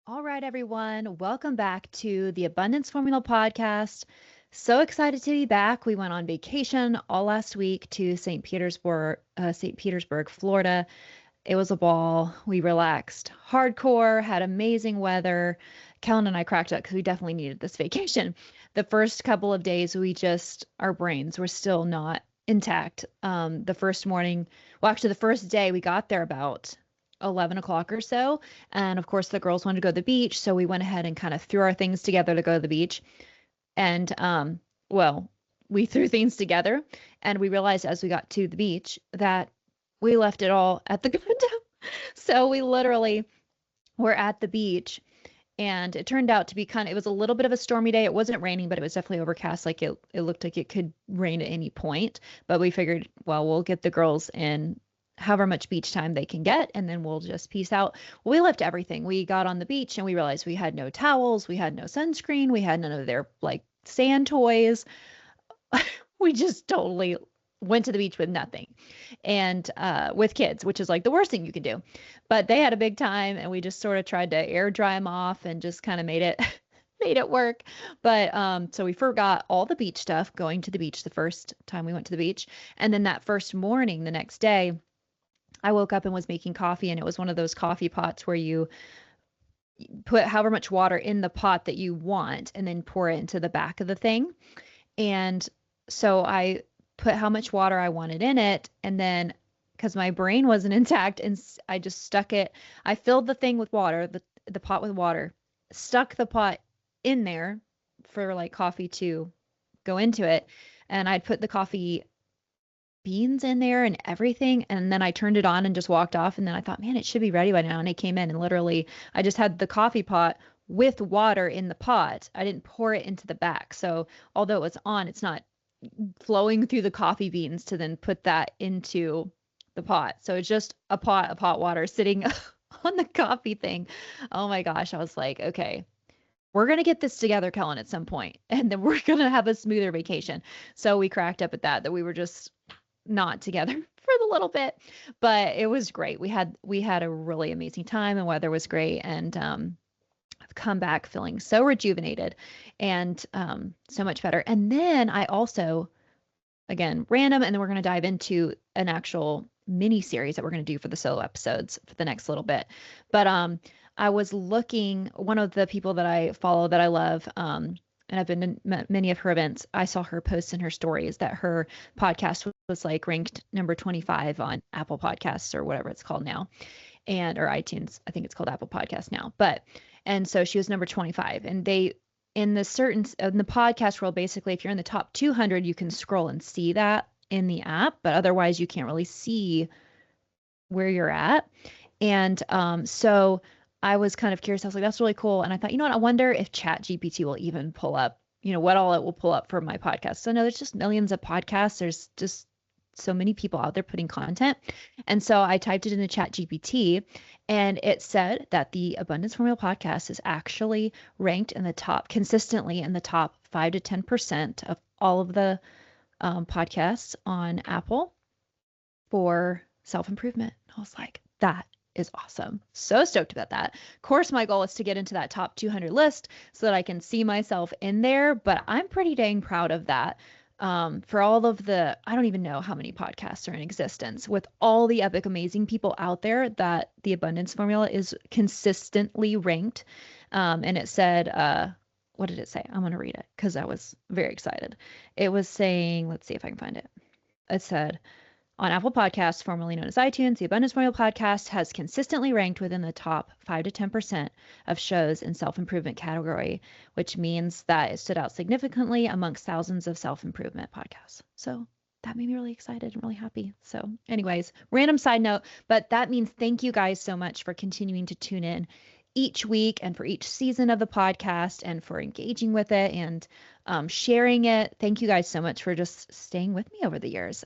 All right, everyone. Welcome back to the Abundance Formula podcast. So excited to be back. We went on vacation all last week to St. Petersburg, Florida. It was a ball. We relaxed hardcore, had amazing weather. Kellen and I cracked up because we definitely needed this vacation. The first couple of days, our brains were still not intact. The first morning, well, actually, the first day we got there about 11 o'clock or so. And of course, the girls wanted to go to the beach. So we went ahead and kind of threw our things together to go to the beach. And, well, we threw things together and we realized as we got to the beach that we left it all at the condo. So we literally were at the beach and it turned out to be it was a little bit of a stormy day. It wasn't raining, but it was definitely overcast. Like it looked like it could rain at any point. But we figured, well, we'll get the girls in however much beach time they can get, and then we'll just peace out. We left everything. We got on the beach and we realized we had no towels, we had no sunscreen, we had none of their like sand toys. We just totally went to the beach with nothing and with kids, which is like the worst thing you can do. But they had a big time and we just sort of tried to air dry them off and just kind of made it made it work. But so we forgot all the beach stuff going to the beach the first time we went to the beach. And then that first morning, the next day, I woke up and was making coffee, and it was one of those coffee pots where you put however much water in the pot that you want and then pour it into the back of the thing. And so I put how much water I wanted in it, and then because my brain wasn't intact, and I just stuck it. I filled the thing with water, the pot with water, stuck the pot in there for like coffee to go into it, and I'd put the coffee beans in there and everything. And then I turned it on and just walked off. And then I thought, man, it should be ready by now. And I came in and literally I just had the coffee pot with water in the pot. I didn't pour it into the back. So although it was on, it's not flowing through the coffee beans to then put that into the pot. So it's just a pot of hot water sitting on the coffee thing. Oh my gosh. I was like, okay, we're going to get this together, Kellen, at some point, and then we're going to have a smoother vacation. So we cracked up at that we were just not together for the little bit, but it was great. We had a really amazing time and weather was great. And I've come back feeling so rejuvenated and so much better. And then I also, again, random, and then we're going to dive into an actual mini series that we're going to do for the solo episodes for the next little bit. But I was looking, one of the people that I follow that I love, and I've been to many of her events. I saw her post in her stories that her podcast was like ranked number 25 on Apple Podcasts or whatever it's called now, or iTunes. I think it's called Apple Podcasts now. And so she was number 25, and they in the podcast world, basically, if you're in the top 200, you can scroll and see that in the app, but otherwise you can't really see where you're at. And so I was kind of curious. I was like, that's really cool. And I thought, you know what? I wonder if Chat GPT will even pull up, what all it will pull up for my podcast. So no, there's just millions of podcasts. There's just so many people out there putting content. And so I typed it into Chat GPT and it said that the Abundance Formula podcast is actually ranked consistently in the top 5 to 10% of all of the podcasts on Apple for self-improvement. I was like, that is awesome. So stoked about that. Of course, my goal is to get into that top 200 list so that I can see myself in there, but I'm pretty dang proud of that. For all of I don't even know how many podcasts are in existence, with all the epic, amazing people out there, that the Abundance Formula is consistently ranked. And it said, what did it say? I'm going to read it because I was very excited. It was saying, let's see if I can find it. It said, on Apple Podcasts, formerly known as iTunes, the Abundance Formula podcast has consistently ranked within the top 5 to 10% of shows in self-improvement category, which means that it stood out significantly amongst thousands of self-improvement podcasts. So that made me really excited and really happy. So anyways, random side note, but that means thank you guys so much for continuing to tune in each week and for each season of the podcast and for engaging with it and sharing it. Thank you guys so much for just staying with me over the years.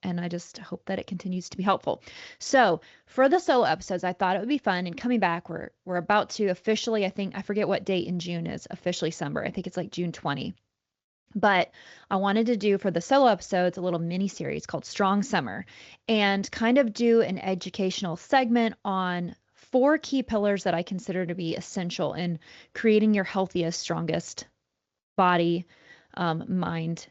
And I just hope that it continues to be helpful. So for the solo episodes, I thought it would be fun. And coming back, we're about to officially, I forget what date in June is officially summer. I think it's like June 20. But I wanted to do for the solo episodes a little mini series called Strong Summer and kind of do an educational segment on 4 key pillars that I consider to be essential in creating your healthiest, strongest body, mind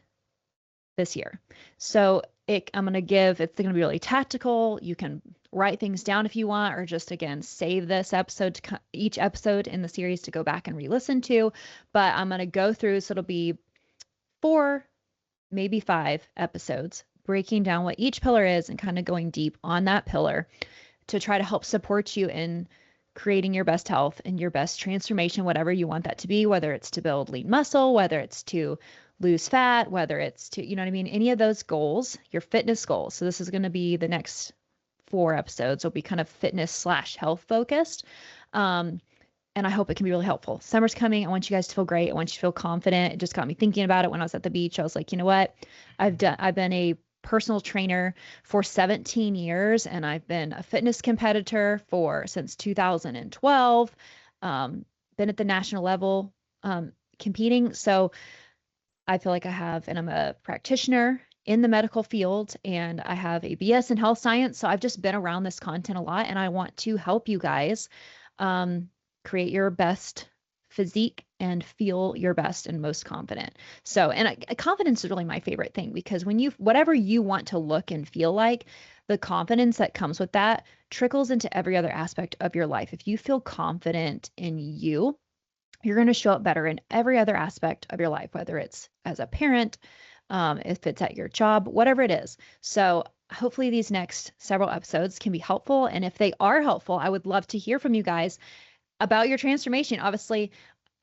this year. So I'm going to it's going to be really tactical. You can write things down if you want, or just again, save this episode, each episode in the series to go back and re-listen to. But I'm going to go through, so it'll be 4, maybe 5 episodes, breaking down what each pillar is and kind of going deep on that pillar to try to help support you in creating your best health and your best transformation, whatever you want that to be, whether it's to build lean muscle, whether it's to lose fat, whether it's to, you know what I mean? Any of those goals, your fitness goals. So this is going to be the next 4 episodes will be kind of fitness/health focused. And I hope it can be really helpful. Summer's coming. I want you guys to feel great. I want you to feel confident. It just got me thinking about it when I was at the beach. I was like, you know what? I've been a personal trainer for 17 years, and I've been a fitness competitor since 2012. Been at the national level competing. So I feel like and I'm a practitioner in the medical field, and I have a BS in health science. So I've just been around this content a lot, and I want to help you guys create your best physique and feel your best and most confident. So, and confidence is really my favorite thing, because whatever you want to look and feel like, the confidence that comes with that trickles into every other aspect of your life. If you feel confident in you, you're going to show up better in every other aspect of your life, whether it's as a parent, if it's at your job, whatever it is. So hopefully these next several episodes can be helpful. And if they are helpful, I would love to hear from you guys about your transformation. Obviously,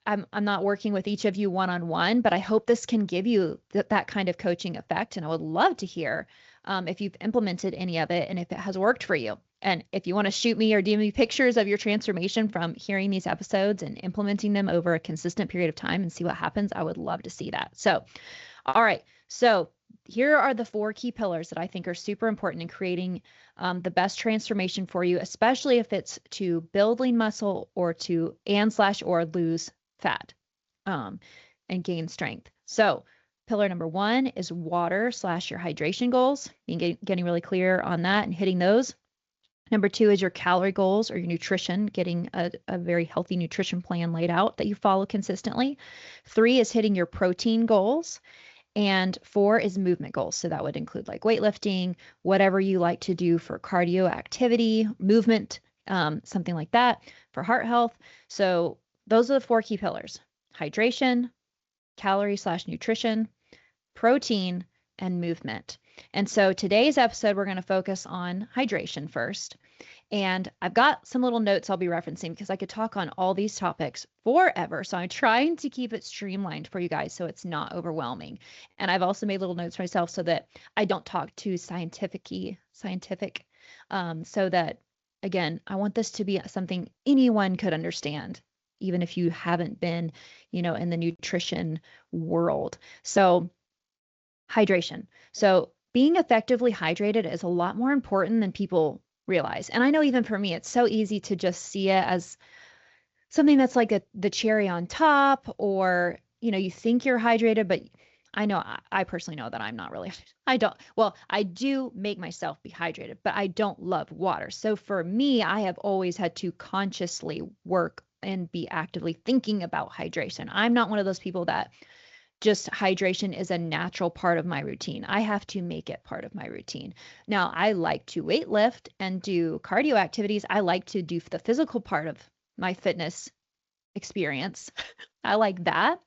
I'm not working with each of you one-on-one, but I hope this can give you that kind of coaching effect. And I would love to hear if you've implemented any of it and if it has worked for you. And if you want to shoot me or DM me pictures of your transformation from hearing these episodes and implementing them over a consistent period of time and see what happens, I would love to see that. So, all right. So here are the 4 key pillars that I think are super important in creating the best transformation for you, especially if it's to build lean muscle or or lose fat and gain strength. So pillar number 1 is water/your hydration goals, getting really clear on that and hitting those. Number 2 is your calorie goals or your nutrition, getting a very healthy nutrition plan laid out that you follow consistently. 3 is hitting your protein goals. And 4 is movement goals. So that would include like weightlifting, whatever you like to do for cardio activity, movement, something like that for heart health. So those are the 4 key pillars: hydration, calorie/nutrition, protein, and movement. And so today's episode, we're going to focus on hydration first. And I've got some little notes I'll be referencing because I could talk on all these topics forever. So I'm trying to keep it streamlined for you guys so it's not overwhelming. And I've also made little notes myself so that I don't talk too scientific. So that, again, I want this to be something anyone could understand, even if you haven't been, in the nutrition world. So hydration. So being effectively hydrated is a lot more important than people realize. And I know even for me, it's so easy to just see it as something that's like the cherry on top, or, you think you're hydrated, but I know I personally know that I'm not really, I do make myself be hydrated, but I don't love water. So for me, I have always had to consciously work and be actively thinking about hydration. I'm not one of those people that just hydration is a natural part of my routine. I have to make it part of my routine. Now, I like to weight lift and do cardio activities. I like to do the physical part of my fitness experience. I like that,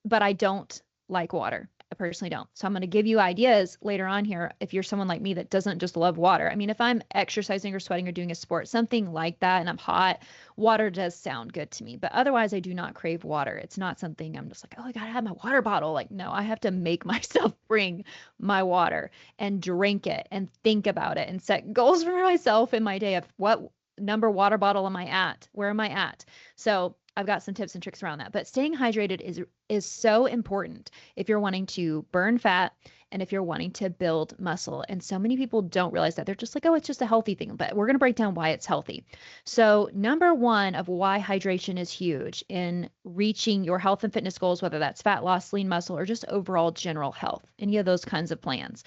but I don't like water. I personally don't. So I'm going to give you ideas later on here if you're someone like me that doesn't just love water. I mean, if I'm exercising or sweating or doing a sport, something like that, and I'm hot, water does sound good to me. But otherwise, I do not crave water. It's not something I'm just like, oh, I got to have my water bottle. Like, no, I have to make myself bring my water and drink it and think about it and set goals for myself in my day of what number water bottle am I at? Where am I at? So I've got some tips and tricks around that, but staying hydrated is so important if you're wanting to burn fat and if you're wanting to build muscle. And so many people don't realize that. They're just like, oh, it's just a healthy thing, but we're going to break down why it's healthy. So number 1 of why hydration is huge in reaching your health and fitness goals, whether that's fat loss, lean muscle, or just overall general health, any of those kinds of plans,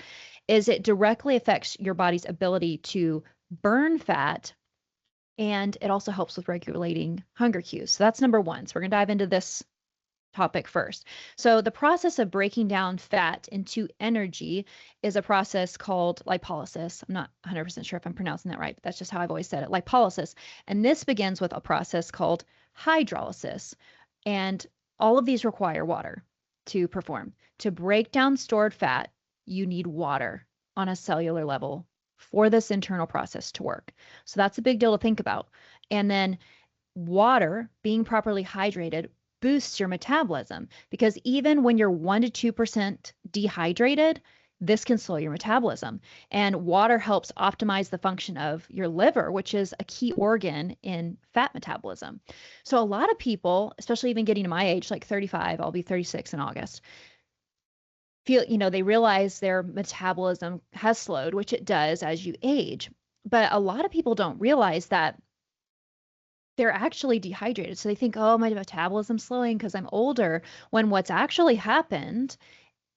is it directly affects your body's ability to burn fat And it also helps with regulating hunger cues. So that's number one. So we're going to dive into this topic first. So, the process of breaking down fat into energy is a process called lipolysis. I'm not 100% sure if I'm pronouncing that right, but that's just how I've always said it, lipolysis. And this begins with a process called hydrolysis. And all of these require water to perform. To break down stored fat, you need water on a cellular level for this internal process to work. So, that's a big deal to think about. And then water, being properly hydrated, boosts your metabolism because even when you're 1 to 2% dehydrated, this can slow your metabolism. And water helps optimize the function of your liver, which is a key organ in fat metabolism. So, a lot of people, especially even getting to my age, like 35, I'll be 36 in August, feel, they realize their metabolism has slowed, which it does as you age. But a lot of people don't realize that they're actually dehydrated. So they think, oh, my metabolism's slowing because I'm older. When what's actually happened,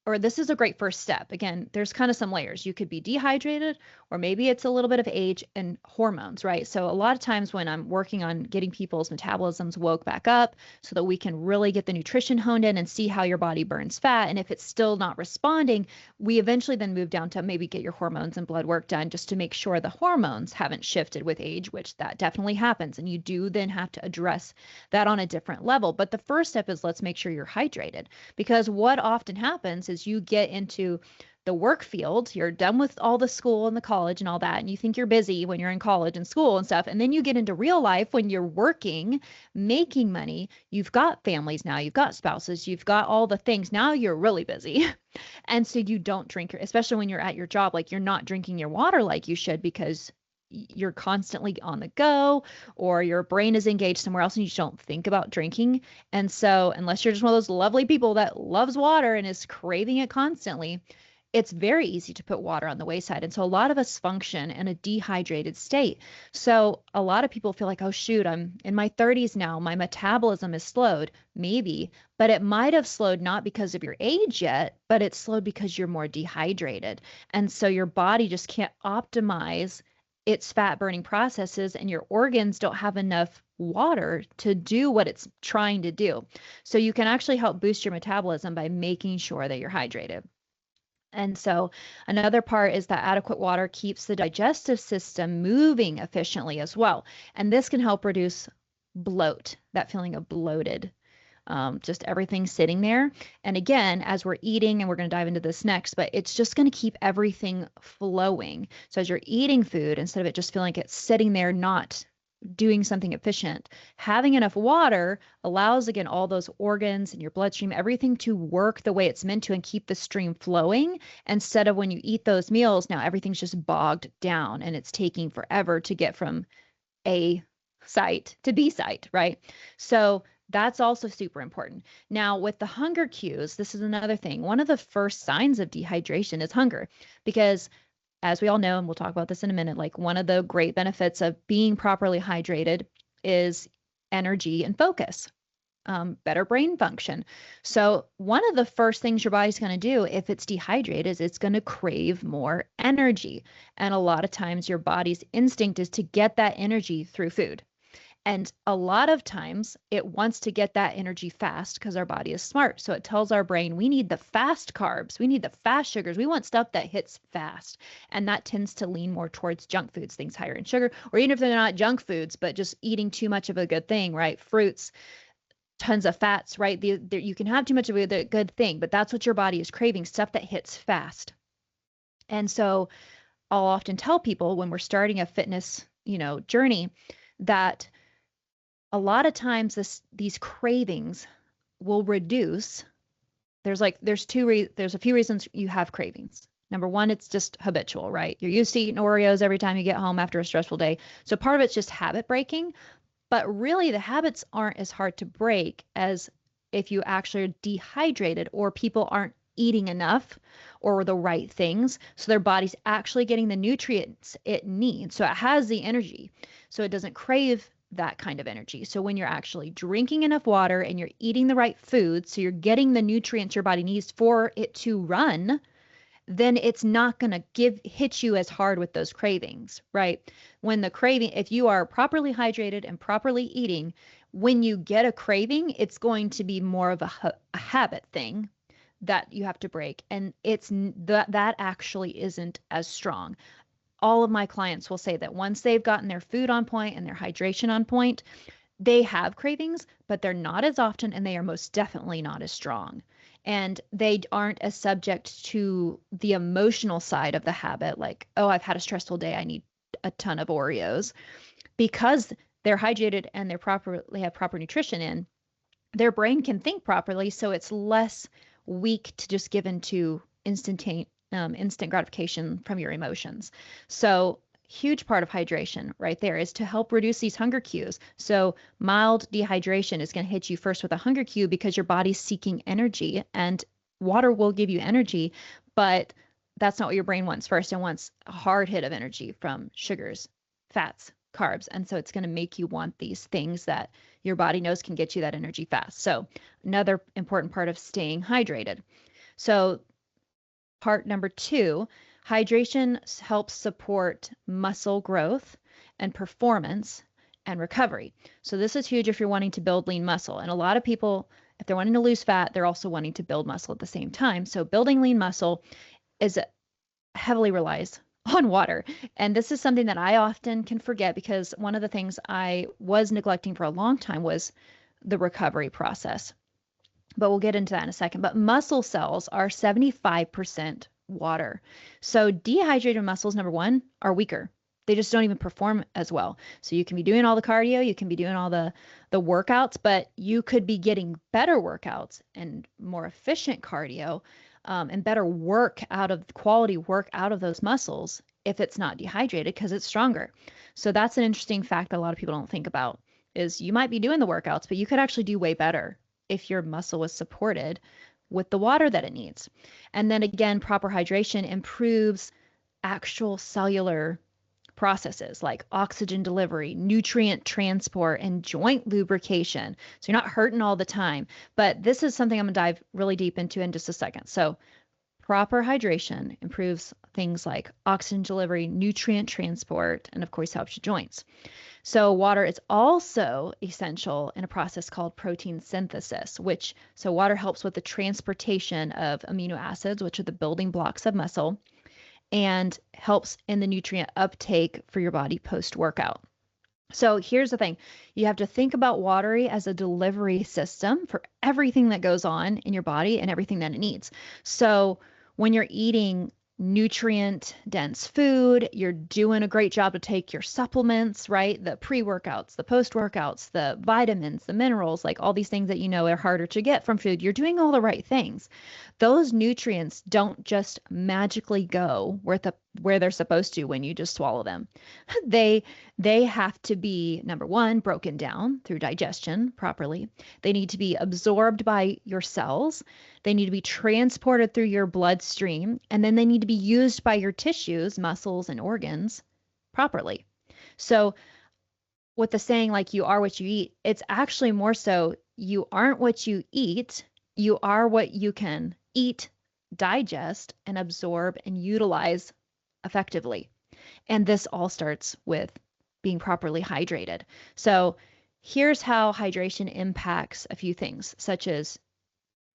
or this is a great first step. Again, there's kind of some layers. You could be dehydrated, or maybe it's a little bit of age and hormones, right? So a lot of times when I'm working on getting people's metabolisms woke back up so that we can really get the nutrition honed in and see how your body burns fat. And if it's still not responding, we eventually then move down to maybe get your hormones and blood work done just to make sure the hormones haven't shifted with age, which that definitely happens. And you do then have to address that on a different level. But the first step is let's make sure you're hydrated, because what often happens is you get into the work field, you're done with all the school and the college and all that, and you think you're busy when you're in college and school and stuff. And then you get into real life when you're working, making money. You've got families now, you've got spouses, you've got all the things. Now you're really busy. And so you don't drink, especially when you're at your job, like you're not drinking your water like you should because you're constantly on the go or your brain is engaged somewhere else and you just don't think about drinking. And so, unless you're just one of those lovely people that loves water and is craving it constantly, it's very easy to put water on the wayside. And so, a lot of us function in a dehydrated state. So, a lot of people feel like, oh, shoot, I'm in my 30s now. My metabolism is slowed. Maybe, but it might have slowed not because of your age yet, but it's slowed because you're more dehydrated. And so, your body just can't optimize its fat burning processes, and your organs don't have enough water to do what it's trying to do. So you can actually help boost your metabolism by making sure that you're hydrated. And so another part is that adequate water keeps the digestive system moving efficiently as well. And this can help reduce bloat, that feeling of bloated, just everything sitting there. And again, as we're eating, and we're going to dive into this next, but it's just going to keep everything flowing. So as you're eating food, instead of it just feeling like it's sitting there, not doing something efficient, having enough water allows, again, all those organs and your bloodstream, everything to work the way it's meant to and keep the stream flowing. Instead of when you eat those meals, now everything's just bogged down and it's taking forever to get from A site to B site, right? So that's also super important. Now, with the hunger cues, this is another thing. One of the first signs of dehydration is hunger, because as we all know, and we'll talk about this in a minute, like one of the great benefits of being properly hydrated is energy and focus, better brain function. So, one of the first things your body's going to do if it's dehydrated is it's going to crave more energy. And a lot of times, your body's instinct is to get that energy through food. And a lot of times it wants to get that energy fast because our body is smart. So it tells our brain, we need the fast carbs, we need the fast sugars, we want stuff that hits fast. And that tends to lean more towards junk foods, things higher in sugar, or even if they're not junk foods, but just eating too much of a good thing, right? Fruits, tons of fats, right? You can have too much of a good thing, but that's what your body is craving, stuff that hits fast. And so I'll often tell people when we're starting a fitness, journey, that a lot of times these cravings will reduce. There's a few reasons you have cravings. Number one, it's just habitual, right? You're used to eating Oreos every time you get home after a stressful day. So part of it's just habit breaking, but really the habits aren't as hard to break as if you actually are dehydrated or people aren't eating enough or the right things. So their body's actually getting the nutrients it needs. So it has the energy. So it doesn't crave that kind of energy. So when you're actually drinking enough water and you're eating the right food, so you're getting the nutrients your body needs for it to run, then it's not going to hit you as hard with those cravings, right? When the craving, if you are properly hydrated and properly eating, when you get a craving, it's going to be more of a habit thing that you have to break. And that actually isn't as strong. All of my clients will say that once they've gotten their food on point and their hydration on point, they have cravings, but they're not as often and they are most definitely not as strong. And they aren't as subject to the emotional side of the habit, like, oh, I've had a stressful day, I need a ton of Oreos. Because they're hydrated and they have proper nutrition in, their brain can think properly, so it's less weak to just give into instant gratification from your emotions. So huge part of hydration right there is to help reduce these hunger cues. So mild dehydration is going to hit you first with a hunger cue because your body's seeking energy, and water will give you energy, but that's not what your brain wants first. It wants a hard hit of energy from sugars, fats, carbs. And so it's going to make you want these things that your body knows can get you that energy fast. So another important part of staying hydrated. So part number 2, hydration helps support muscle growth and performance and recovery. So this is huge if you're wanting to build lean muscle. And a lot of people, if they're wanting to lose fat, they're also wanting to build muscle at the same time. So building lean muscle is heavily relies on water. And this is something that I often can forget because one of the things I was neglecting for a long time was the recovery process. But we'll get into that in a second. But muscle cells are 75% water. So dehydrated muscles, number one, are weaker. They just don't even perform as well. So you can be doing all the cardio, you can be doing all the workouts, but you could be getting better workouts and more efficient cardio, and better quality work out of those muscles if it's not dehydrated because it's stronger. So that's an interesting fact that a lot of people don't think about is you might be doing the workouts, but you could actually do way better if your muscle was supported with the water that it needs. And then again, proper hydration improves actual cellular processes like oxygen delivery, nutrient transport, and joint lubrication. So you're not hurting all the time. But this is something I'm going to dive really deep into in just a second. So proper hydration improves things like oxygen delivery, nutrient transport, and of course helps your joints. So water is also essential in a process called protein synthesis, so water helps with the transportation of amino acids, which are the building blocks of muscle, and helps in the nutrient uptake for your body post-workout. So here's the thing. You have to think about water as a delivery system for everything that goes on in your body and everything that it needs. So when you're eating nutrient dense food, you're doing a great job to take your supplements, right? The pre-workouts, the post-workouts, the vitamins, the minerals, like all these things that you know are harder to get from food. You're doing all the right things. Those nutrients don't just magically go where they're supposed to when you just swallow them. They have to be, number one, broken down through digestion properly. They need to be absorbed by your cells. They need to be transported through your bloodstream, and then they need to be used by your tissues, muscles, and organs properly. So with the saying like you are what you eat, it's actually more so you aren't what you eat, you are what you can eat, digest, and absorb and utilize effectively. And this all starts with being properly hydrated. So here's how hydration impacts a few things, such as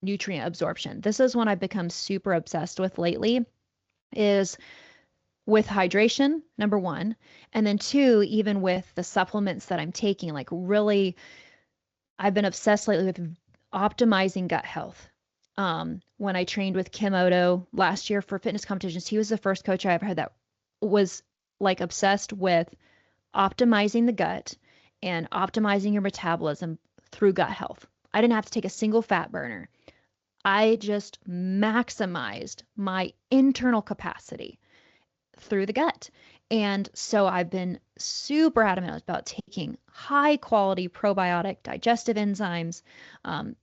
nutrient absorption. This is one I've become super obsessed with lately, is with hydration, number one, and then two, even with the supplements that I'm taking, like really, I've been obsessed lately with optimizing gut health. When I trained with Kim Odo last year for fitness competitions, he was the first coach I ever had that was like obsessed with optimizing the gut and optimizing your metabolism through gut health. I didn't have to take a single fat burner. I just maximized my internal capacity through the gut. And so I've been super adamant about taking high quality probiotic digestive enzymes,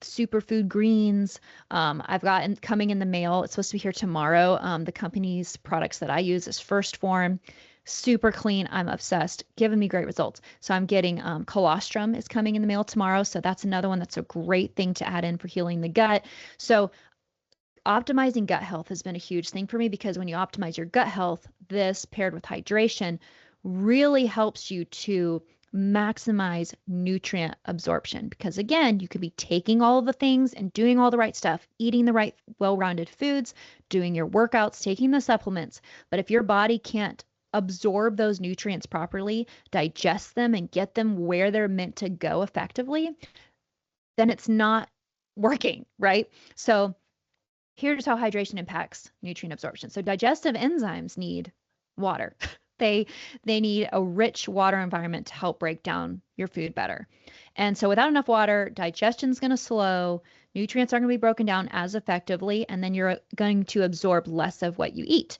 superfood greens. I've gotten coming in the mail. It's supposed to be here tomorrow. The company's products that I use is First Form. Super clean. I'm obsessed, giving me great results. So I'm getting colostrum is coming in the mail tomorrow. So that's another one that's a great thing to add in for healing the gut. So optimizing gut health has been a huge thing for me because when you optimize your gut health, this paired with hydration really helps you to maximize nutrient absorption. Because again, you could be taking all of the things and doing all the right stuff, eating the right well-rounded foods, doing your workouts, taking the supplements. But if your body can't absorb those nutrients properly, digest them, and get them where they're meant to go effectively, then it's not working, right? So here's how hydration impacts nutrient absorption. So digestive enzymes need water. They they need a rich water environment to help break down your food better. And so without enough water, digestion's going to slow, nutrients aren't going to be broken down as effectively, and then you're going to absorb less of what you eat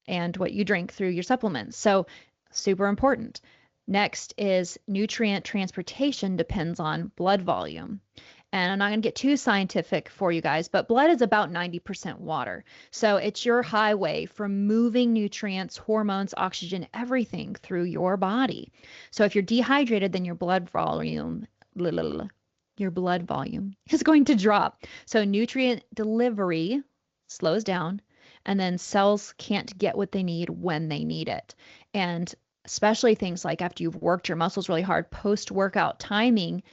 and what you drink through your supplements. So super important. Next is nutrient transportation depends on blood volume. And I'm not going to get too scientific for you guys, but blood is about 90% water. So it's your highway for moving nutrients, hormones, oxygen, everything through your body. So if you're dehydrated, then your blood volume, your blood volume is going to drop. So nutrient delivery slows down, and then cells can't get what they need when they need it. And especially things like after you've worked your muscles really hard, post-workout timing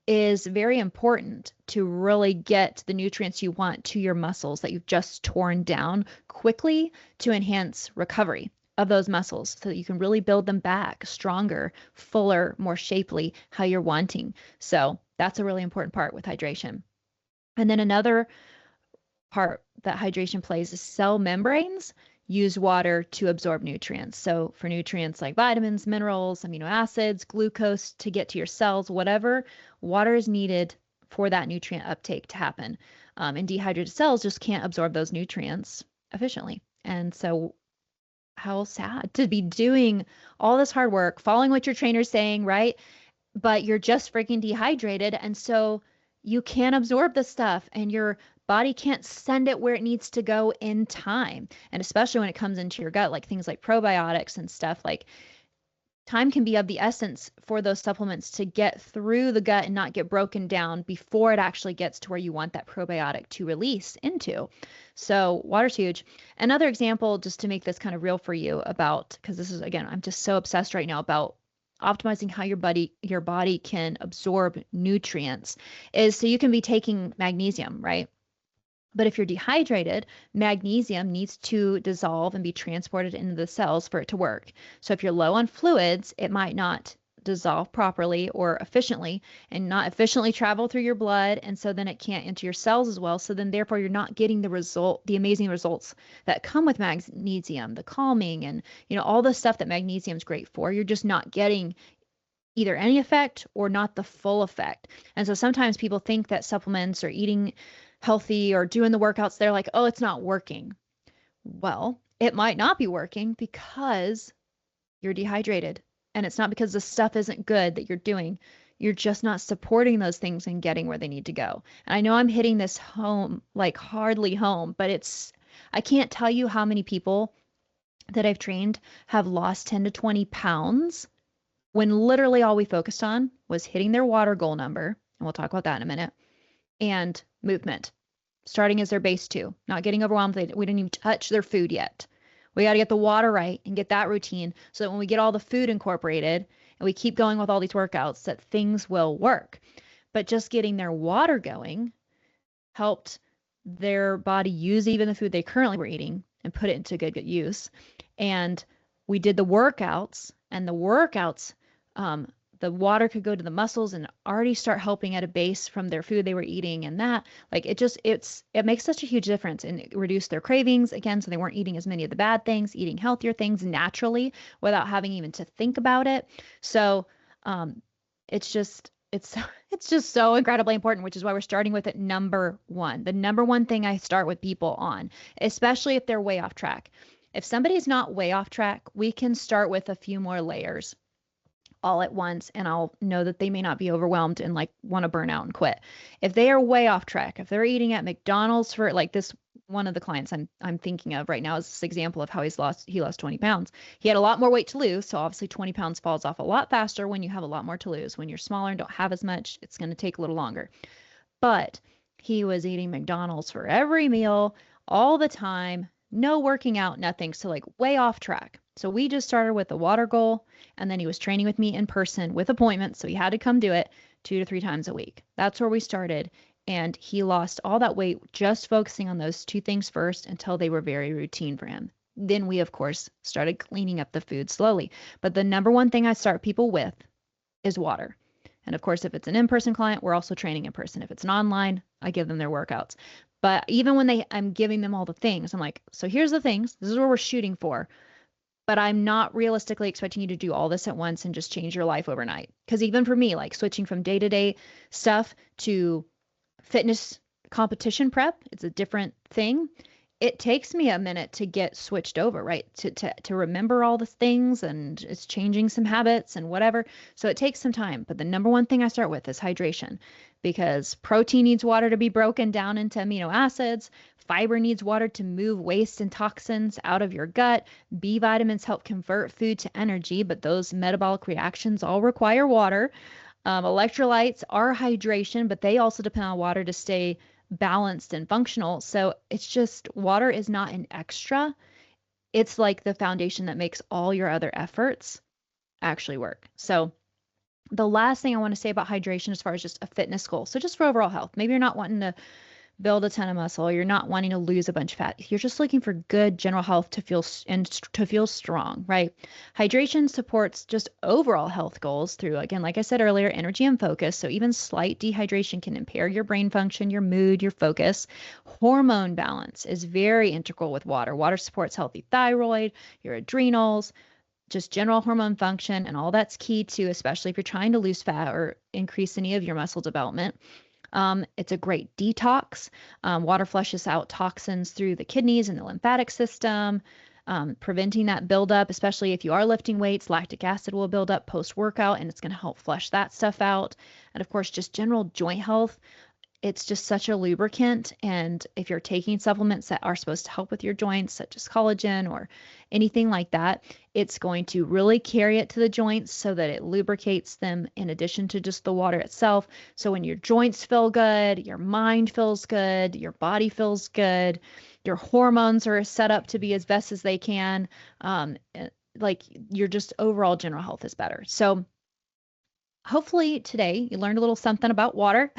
is very important to really get the nutrients you want to your muscles that you've just torn down quickly to enhance recovery of those muscles so that you can really build them back stronger, fuller, more shapely, how you're wanting. So that's a really important part with hydration. And then another part that hydration plays is cell membranes use water to absorb nutrients. So for nutrients like vitamins, minerals, amino acids, glucose to get to your cells, whatever, water is needed for that nutrient uptake to happen. And dehydrated cells just can't absorb those nutrients efficiently. And so how sad to be doing all this hard work, following what your trainer's saying, right? But you're just freaking dehydrated. And so you can't absorb the stuff and your body can't send it where it needs to go in time. And especially when it comes into your gut, like things like probiotics and stuff, like time can be of the essence for those supplements to get through the gut and not get broken down before it actually gets to where you want that probiotic to release into. So water's huge. Another example, just to make this kind of real for you about, because this is, again, I'm just so obsessed right now about optimizing how your body can absorb nutrients, is so you can be taking magnesium, right? But if you're dehydrated, magnesium needs to dissolve and be transported into the cells for it to work. So if you're low on fluids, it might not dissolve properly or efficiently and not efficiently travel through your blood. And so then it can't enter your cells as well. So then therefore you're not getting the amazing results that come with magnesium, the calming and, all the stuff that magnesium is great for. You're just not getting either any effect or not the full effect. And so sometimes people think that supplements or eating healthy or doing the workouts, they're like, oh, it's not working. Well, it might not be working because you're dehydrated. And it's not because the stuff isn't good that you're doing. You're just not supporting those things and getting where they need to go. And I know I'm hitting this home, like hardly home, but I can't tell you how many people that I've trained have lost 10 to 20 pounds when literally all we focused on was hitting their water goal number. And we'll talk about that in a minute. And movement, starting as their base two, not getting overwhelmed. We didn't even touch their food yet. We got to get the water right and get that routine so that when we get all the food incorporated and we keep going with all these workouts, that things will work. But just getting their water going helped their body use even the food they currently were eating and put it into good use. And we did the workouts, and the water could go to the muscles and already start helping at a base from their food they were eating. And that, like, it makes such a huge difference and it reduced their cravings again. So they weren't eating as many of the bad things, eating healthier things naturally without having even to think about it. So, it's just so incredibly important, which is why we're starting with it number one. The number one thing I start with people on, especially if they're way off track. If somebody's not way off track, we can start with a few more layers all at once, and I'll know that they may not be overwhelmed and like want to burn out and quit. If they are way off track, if they're eating at McDonald's for like this, one of the clients I'm thinking of right now is this example of how he lost 20 pounds. He had a lot more weight to lose, so obviously 20 pounds falls off a lot faster when you have a lot more to lose. When you're smaller and don't have as much, it's going to take a little longer. But He was eating McDonald's for every meal, all the time, no working out, nothing. So, like, way off track. So, we just started with the water goal, and then he was training with me in person with appointments. So, he had to come do it 2 to 3 times a week. That's where we started. And he lost all that weight just focusing on those two things first until they were very routine for him. Then we, of course, started cleaning up the food slowly. But the number one thing I start people with is water. And of course, if it's an in-person client, we're also training in person. If it's an online, I give them their workouts. But even when I'm giving them all the things, I'm like, so here's the things. This is what we're shooting for. But I'm not realistically expecting you to do all this at once and just change your life overnight. Because even for me, like switching from day-to-day stuff to fitness competition prep, it's a different thing. It takes me a minute to get switched over, right? To remember all the things, and it's changing some habits and whatever. So it takes some time. But the number one thing I start with is hydration, because protein needs water to be broken down into amino acids. Fiber needs water to move waste and toxins out of your gut. B vitamins help convert food to energy, but those metabolic reactions all require water. Electrolytes are hydration, but they also depend on water to stay balanced and functional. So it's just water is not an extra. It's like the foundation that makes all your other efforts actually work. So the last thing I want to say about hydration as far as just a fitness goal. So just for overall health, maybe you're not wanting to build a ton of muscle, you're not wanting to lose a bunch of fat. You're just looking for good general health to feel and to feel strong, right? Hydration supports just overall health goals through, again, like I said earlier, energy and focus. So even slight dehydration can impair your brain function, your mood, your focus. Hormone balance is very integral with water. Water supports healthy thyroid, your adrenals, just general hormone function, and all that's key too, especially if you're trying to lose fat or increase any of your muscle development. It's a great detox. Water flushes out toxins through the kidneys and the lymphatic system, preventing that buildup, especially if you are lifting weights. Lactic acid will build up post-workout, and it's going to help flush that stuff out. And of course, just general joint health. It's just such a lubricant. And if you're taking supplements that are supposed to help with your joints, such as collagen or anything like that, it's going to really carry it to the joints so that it lubricates them in addition to just the water itself. So when your joints feel good, your mind feels good, your body feels good, your hormones are set up to be as best as they can. Like your just overall general health is better. So hopefully today you learned a little something about water.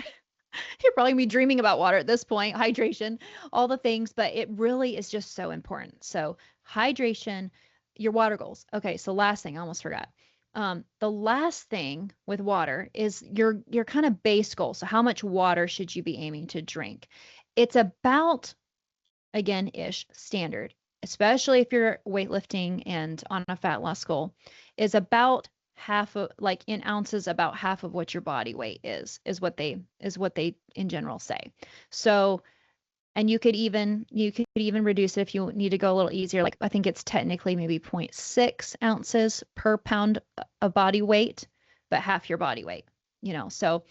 You're probably gonna be dreaming about water at this point, hydration, all the things, but it really is just so important. So hydration, your water goals. Okay, so last thing, I almost forgot. The last thing with water is your kind of base goal. So how much water should you be aiming to drink? It's about, again, ish standard, especially if you're weightlifting and on a fat loss goal, is about half of, like in ounces, about half of what your body weight is what they in general say. So, and you could even reduce it if you need to go a little easier. Like I think it's technically maybe 0.6 ounces per pound of body weight, but half your body weight, so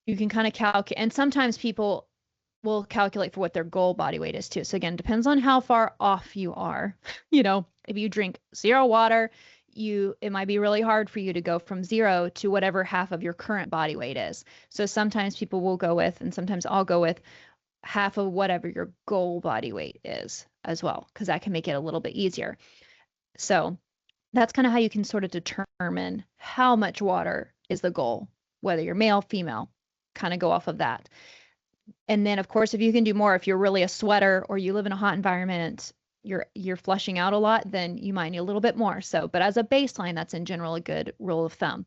you can kind of calculate. And sometimes people will calculate for what their goal body weight is too. So again, depends on how far off you are. If you drink zero water, it might be really hard for you to go from zero to whatever half of your current body weight is. So sometimes people will go with, and sometimes I'll go with half of whatever your goal body weight is as well, because that can make it a little bit easier. So that's kind of how you can sort of determine how much water is the goal, whether you're male, female, kind of go off of that. And then of course, if you can do more, if you're really a sweater or you live in a hot environment, you're flushing out a lot, then you might need a little bit more. So, but as a baseline, that's in general a good rule of thumb.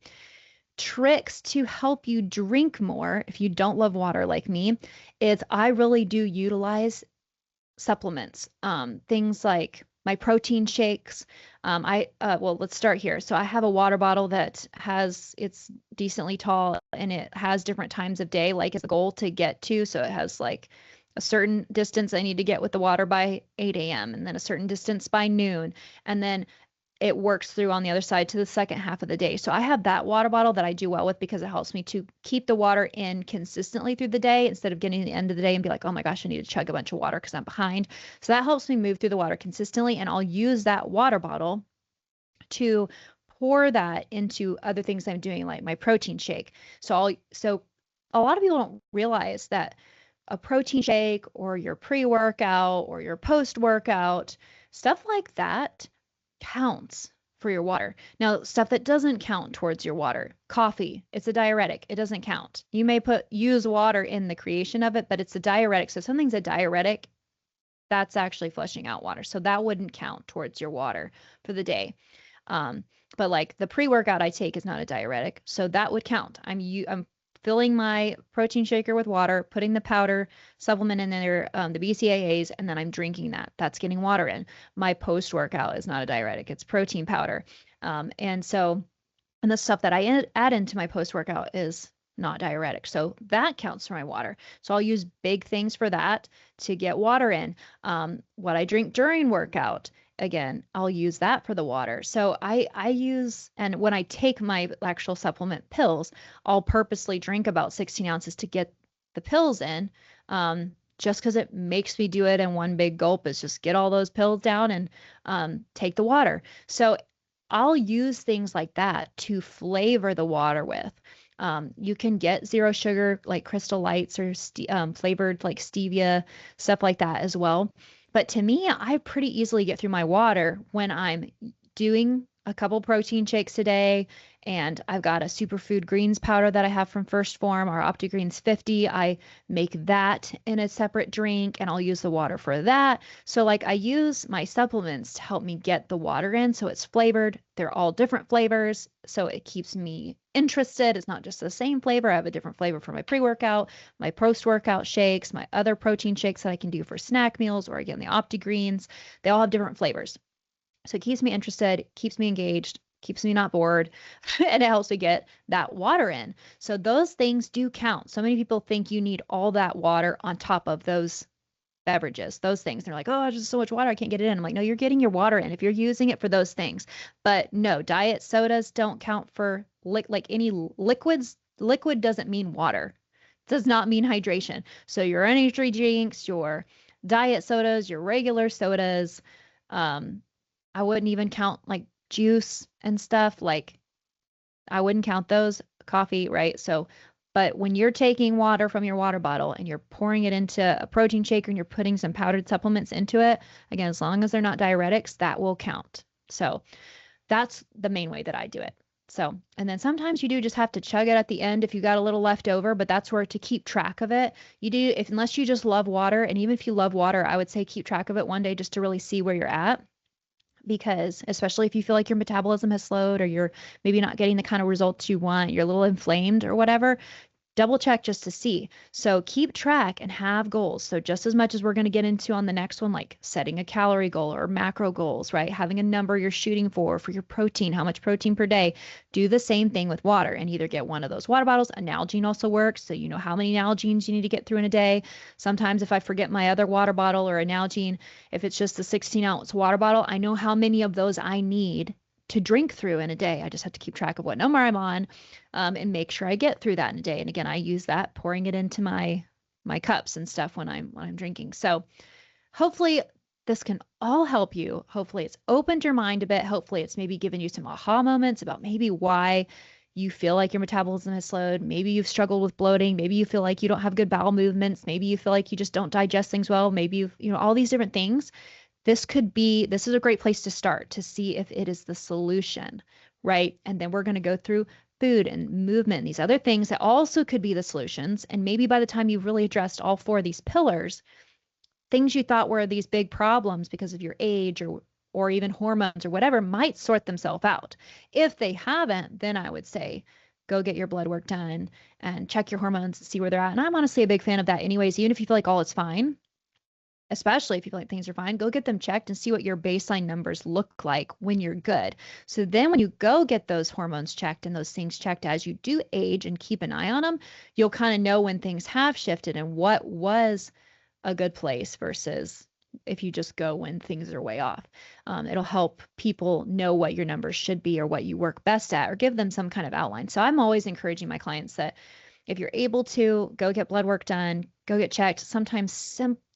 Tricks to help you drink more if you don't love water like me is I really do utilize supplements. Things like my protein shakes. Well, let's start here. So I have a water bottle it's decently tall, and it has different times of day, like it's a goal to get to. So it has like a certain distance I need to get with the water by 8 a.m. and then a certain distance by noon. And then it works through on the other side to the second half of the day. So I have that water bottle that I do well with because it helps me to keep the water in consistently through the day instead of getting to the end of the day and be like, oh my gosh, I need to chug a bunch of water because I'm behind. So that helps me move through the water consistently. And I'll use that water bottle to pour that into other things I'm doing, like my protein shake. So a lot of people don't realize that a protein shake or your pre-workout or your post-workout, stuff like that counts for your water. Now, stuff that doesn't count towards your water, coffee, it's a diuretic. It doesn't count. You may use water in the creation of it, but it's a diuretic. So something's a diuretic, that's actually flushing out water. So that wouldn't count towards your water for the day. Um, but like the pre-workout I take is not a diuretic, so that would count. I'm filling my protein shaker with water, putting the powder supplement in there, the BCAAs, and then I'm drinking that. That's getting water in. My post-workout is not a diuretic; it's protein powder. And the stuff that I add into my post-workout is not diuretic. So that counts for my water. So I'll use big things for that to get water in. What I drink during workout, again, I'll use that for the water. So I use, and when I take my actual supplement pills, I'll purposely drink about 16 ounces to get the pills in. Just because it makes me do it in one big gulp is just get all those pills down and take the water. So I'll use things like that to flavor the water with. You can get zero sugar like Crystal Lights or flavored like stevia, stuff like that as well. But to me, I pretty easily get through my water when I'm doing a couple protein shakes a day, and I've got a superfood greens powder that I have from First Form, our OptiGreens 50. I make that in a separate drink, and I'll use the water for that. So like I use my supplements to help me get the water in, so it's flavored. They're all different flavors, so it keeps me interested. It's not just the same flavor. I have a different flavor for my pre-workout, my post-workout shakes, my other protein shakes that I can do for snack meals, or again, the OptiGreens. They all have different flavors. So it keeps me interested, keeps me engaged, keeps me not bored, and it helps me get that water in. So those things do count. So many people think you need all that water on top of those beverages, those things. They're like, oh, there's just so much water, I can't get it in. I'm like, no, you're getting your water in if you're using it for those things. But no, diet sodas don't count for like any liquids. Liquid doesn't mean water. It does not mean hydration. So your energy drinks, your diet sodas, your regular sodas, I wouldn't even count like juice and stuff. Like I wouldn't count those, coffee, right? So, but when you're taking water from your water bottle and you're pouring it into a protein shaker and you're putting some powdered supplements into it, again, as long as they're not diuretics, that will count. So that's the main way that I do it. So, and then sometimes you do just have to chug it at the end if you got a little left over, but that's where to keep track of it. You do, if unless you just love water, and even if you love water, I would say keep track of it one day just to really see where you're at, because especially if you feel like your metabolism has slowed or you're maybe not getting the kind of results you want, you're a little inflamed or whatever, double check just to see. So keep track and have goals. So just as much as we're going to get into on the next one, like setting a calorie goal or macro goals, right? Having a number you're shooting for your protein, how much protein per day, do the same thing with water and either get one of those water bottles. A Nalgene also works. So you know how many Nalgenes you need to get through in a day. Sometimes if I forget my other water bottle or a Nalgene, if it's just a 16-ounce water bottle, I know how many of those I need to drink through in a day. I just have to keep track of what number I'm on, and make sure I get through that in a day. And again, I use that pouring it into my cups and stuff when I'm drinking. So hopefully this can all help you. Hopefully it's opened your mind a bit. Hopefully it's maybe given you some aha moments about maybe why you feel like your metabolism has slowed. Maybe you've struggled with bloating. Maybe you feel like you don't have good bowel movements. Maybe you feel like you just don't digest things well. Maybe all these different things. This is a great place to start to see if it is the solution, right? And then we're going to go through food and movement and these other things that also could be the solutions. And maybe by the time you've really addressed all four of these pillars, things you thought were these big problems because of your age or even hormones or whatever might sort themselves out. If they haven't, then I would say go get your blood work done and check your hormones and see where they're at. And I'm honestly a big fan of that anyways, even if you feel like all is fine. Especially if you feel like things are fine, go get them checked and see what your baseline numbers look like when you're good. So then when you go get those hormones checked and those things checked as you do age and keep an eye on them, you'll kind of know when things have shifted and what was a good place versus if you just go when things are way off. It'll help people know what your numbers should be or what you work best at, or give them some kind of outline. So I'm always encouraging my clients that if you're able to, go get blood work done, go get checked. Sometimes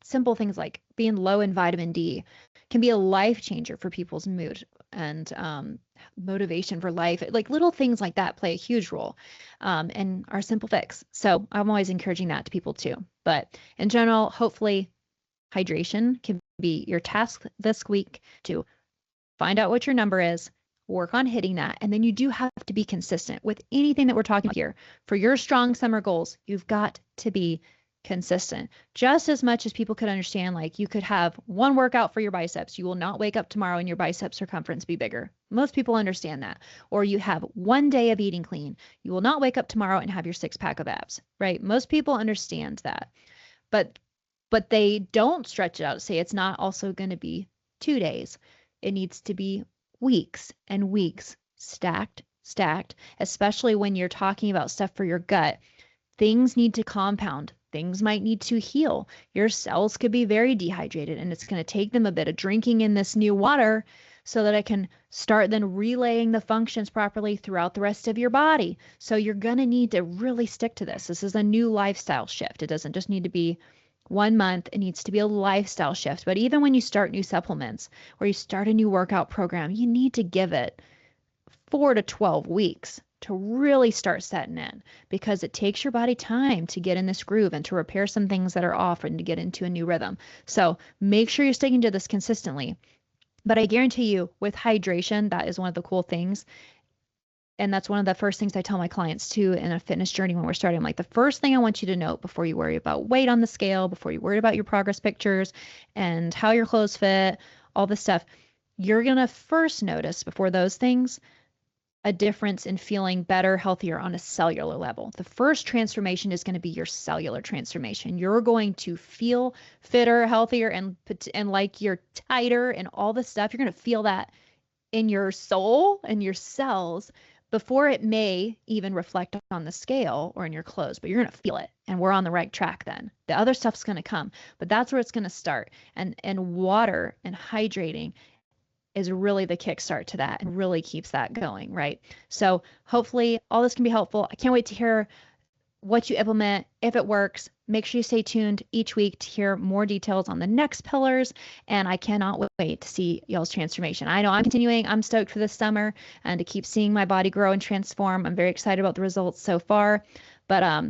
simple things like being low in vitamin D can be a life changer for people's mood and motivation for life. Like little things like that play a huge role and are a simple fix. So I'm always encouraging that to people too. But in general, hopefully hydration can be your task this week to find out what your number is, work on hitting that. And then you do have to be consistent with anything that we're talking about here. For your strong summer goals, you've got to be consistent. Just as much as people could understand, like you could have one workout for your biceps. You will not wake up tomorrow and your bicep circumference be bigger. Most people understand that. Or you have one day of eating clean. You will not wake up tomorrow and have your 6-pack of abs, right? Most people understand that. But they don't stretch it out. Say it's not also going to be 2 days. It needs to be weeks and weeks, stacked, especially when you're talking about stuff for your gut. Things need to compound. Things might need to heal. Your cells could be very dehydrated, and it's going to take them a bit of drinking in this new water so that it can start then relaying the functions properly throughout the rest of your body. So you're going to need to really stick to this. This is a new lifestyle shift. It doesn't just need to be 1 month. It needs to be a lifestyle shift. But even when you start new supplements or you start a new workout program, you need to give it 4 to 12 weeks to really start setting in, because it takes your body time to get in this groove and to repair some things that are off and to get into a new rhythm. So make sure you're sticking to this consistently. But I guarantee you, with hydration, that is one of the cool things. And that's one of the first things I tell my clients too in a fitness journey when we're starting. I'm like, the first thing I want you to note before you worry about weight on the scale, before you worry about your progress pictures and how your clothes fit, all this stuff, you're going to first notice before those things a difference in feeling better, healthier on a cellular level. The first transformation is going to be your cellular transformation. You're going to feel fitter, healthier, and like you're tighter and all this stuff. You're going to feel that in your soul and your cells before it may even reflect on the scale or in your clothes, but you're going to feel it, and we're on the right track then. The other stuff's going to come, but that's where it's going to start. And water and hydrating is really the kickstart to that and really keeps that going, right? So hopefully all this can be helpful. I can't wait to hear what you implement, if it works. Make sure you stay tuned each week to hear more details on the next pillars. And I cannot wait to see y'all's transformation. I know I'm continuing. I'm stoked for this summer and to keep seeing my body grow and transform. I'm very excited about the results so far, but I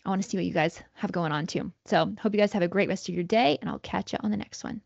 want to see what you guys have going on too. So hope you guys have a great rest of your day, and I'll catch you on the next one.